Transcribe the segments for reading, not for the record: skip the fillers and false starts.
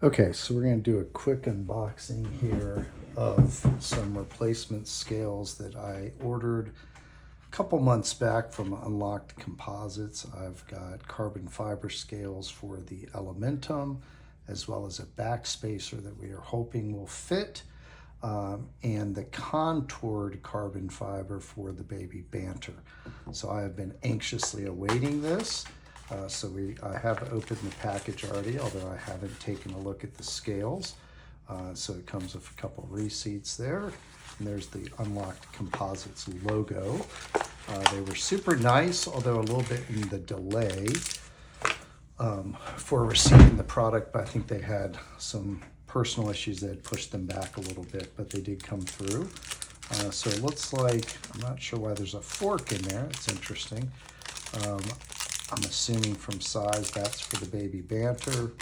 Okay, so we're going to do a quick unboxing here of some replacement scales that I ordered a couple months back from Unlocked Composites. I've got carbon fiber scales for the Elementum, as well as a backspacer that we are hoping will fit, and the contoured carbon fiber for the baby Banter. So I have been anxiously awaiting this. I have opened the package already, although I haven't taken a look at the scales. So it comes with a couple receipts there. And there's the Unlocked Composites logo. They were super nice, although a little bit in the delay for receiving the product. But I think they had some personal issues that had pushed them back a little bit, but they did come through. So it looks like, I'm not sure why there's a fork in there. It's interesting. I'm assuming from size that's for the baby Banter.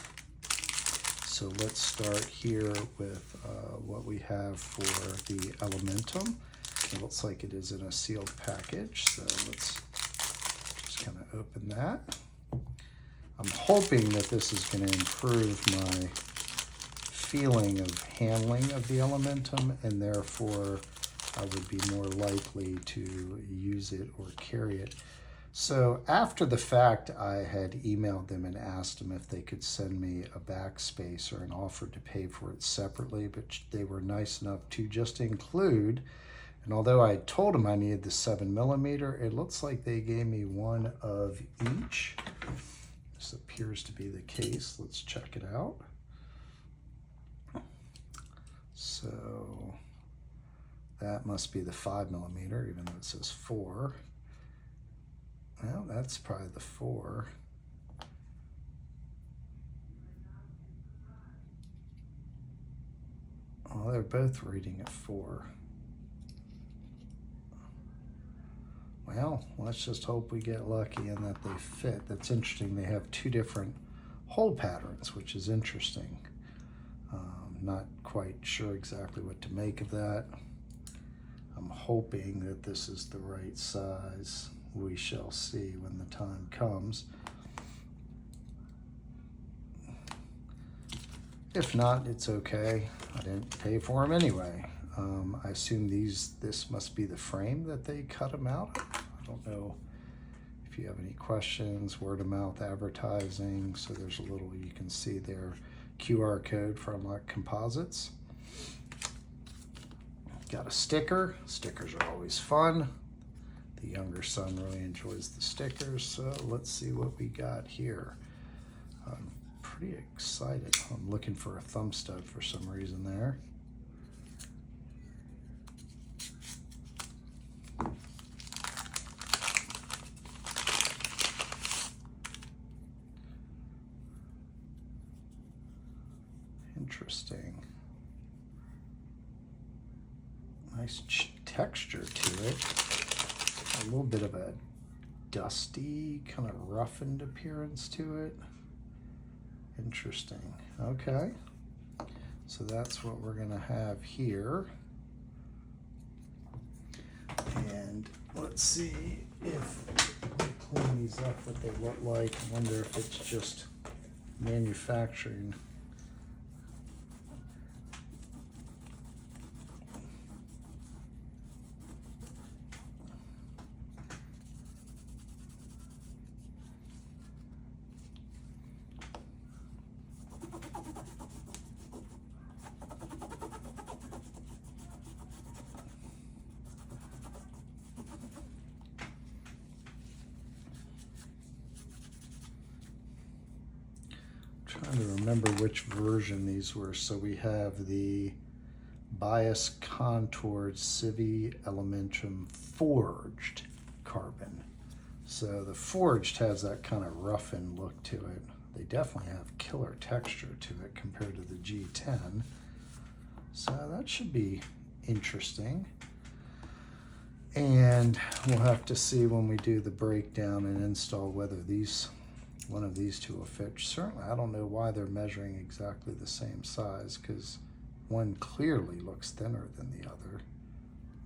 So let's start here with what we have for the Elementum. It looks like it is in a sealed package, so let's just kind of open that. I'm hoping that this is going to improve my feeling of handling of the Elementum, and therefore I would be more likely to use it or carry it. So after the fact, I had emailed them and asked them if they could send me a backspacer and offered to pay for it separately, but they were nice enough to just include. And although I told them I needed the 7mm, it looks like they gave me one of each. This appears to be the case. Let's check it out. So that must be the 5mm, even though it says 4. Well, that's probably the 4. Well, they're both reading at 4. Well, let's just hope we get lucky and that they fit. That's interesting. They have 2 different hole patterns, which is interesting. Not quite sure exactly what to make of that. I'm hoping that this is the right size. We shall see when the time comes. If not, it's okay. I didn't pay for them anyway. I assume this must be the frame that they cut them out of. I don't know if you have any questions. Word of mouth advertising. So there's a little, you can see their QR code for Unlocked Composites. Got a sticker. Stickers are always fun. The younger son really enjoys the stickers, so let's see what we got here. I'm pretty excited. I'm looking for a thumb stud for some reason there. Interesting. Nice texture to it. A little bit of a dusty, kind of roughened appearance to it. Interesting. Okay. So that's what we're going to have here. And let's see if we clean these up what they look like. I wonder if it's just manufacturing. Trying to remember which version these were. So we have the bias contoured Civi Elementum forged carbon. So the forged has that kind of roughened look to it. They definitely have killer texture to it compared to the G10. So that should be interesting. And we'll have to see when we do the breakdown and install whether one of these two will fit. Certainly, I don't know why they're measuring exactly the same size, because one clearly looks thinner than the other.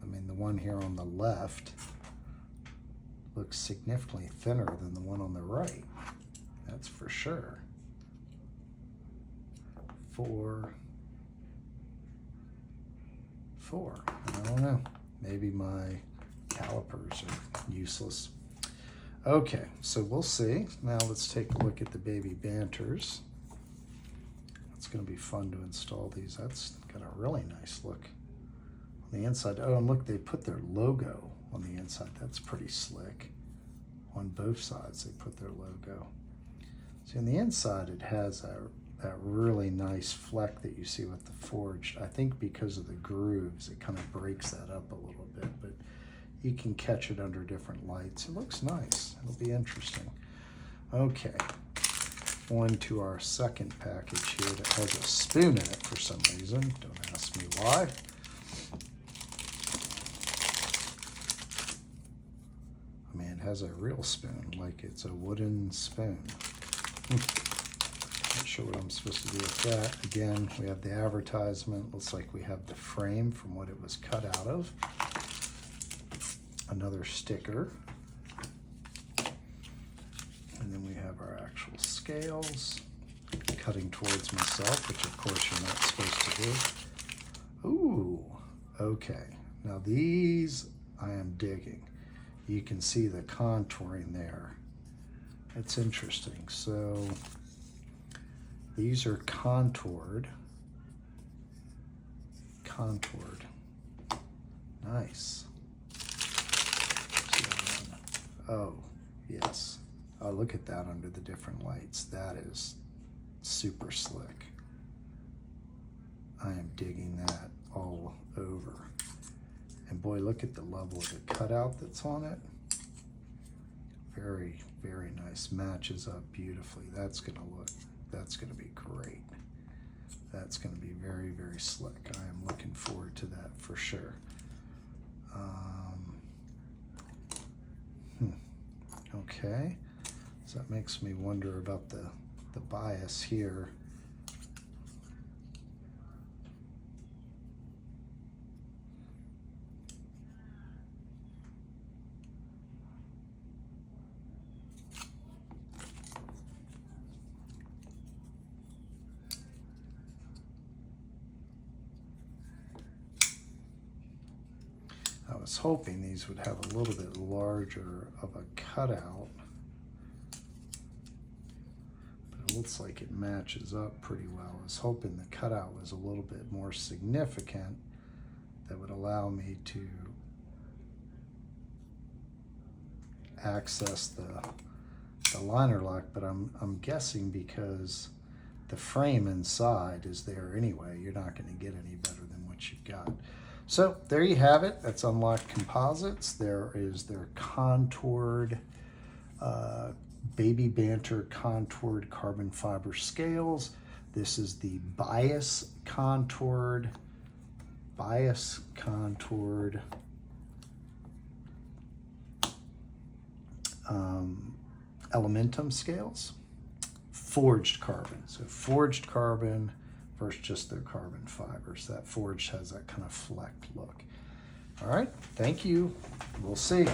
I mean, the one here on the left looks significantly thinner than the one on the right. That's for sure. 4, 4. I don't know. Maybe my calipers are useless. Okay, so we'll see. Now let's take a look at the baby banters. It's going to be fun to install these. That's got a really nice look on the inside. Oh, and look, they put their logo on the inside. That's pretty slick. On both sides, they put their logo. See, on the inside, it has that really nice fleck that you see with the forged. I think because of the grooves, it kind of breaks that up a little bit, but you can catch it under different lights. It looks nice. It'll be interesting. Okay, on to our second package here that has a spoon in it for some reason. Don't ask me why. I mean, it has a real spoon, like it's a wooden spoon. Not sure what I'm supposed to do with that. Again, we have the advertisement. Looks like we have the frame from what it was cut out of. Another sticker. And then we have our actual scales. Cutting towards myself, which of course you're not supposed to do. Ooh, okay. Now these I am digging. You can see the contouring there. It's interesting. So these are contoured. Nice. Oh, yes. Oh, look at that under the different lights. That is super slick. I am digging that all over. And boy, look at the level of the cutout that's on it. Very, very nice. Matches up beautifully. That's gonna be great. That's gonna be very, very slick. I am looking forward to that for sure. Okay, so that makes me wonder about the bias here. I was hoping these would have a little bit larger of a cutout, but it looks like it matches up pretty well. I was hoping the cutout was a little bit more significant that would allow me to access the liner lock, but I'm guessing because the frame inside is there anyway, you're not going to get any better than what you've got. So there you have it. That's Unlocked Composites. There is their contoured Baby Banter contoured carbon fiber scales. This is the bias contoured Elementum scales. Forged carbon. So forged carbon versus just their carbon fibers. That forged has that kind of flecked look. All right, thank you. We'll see.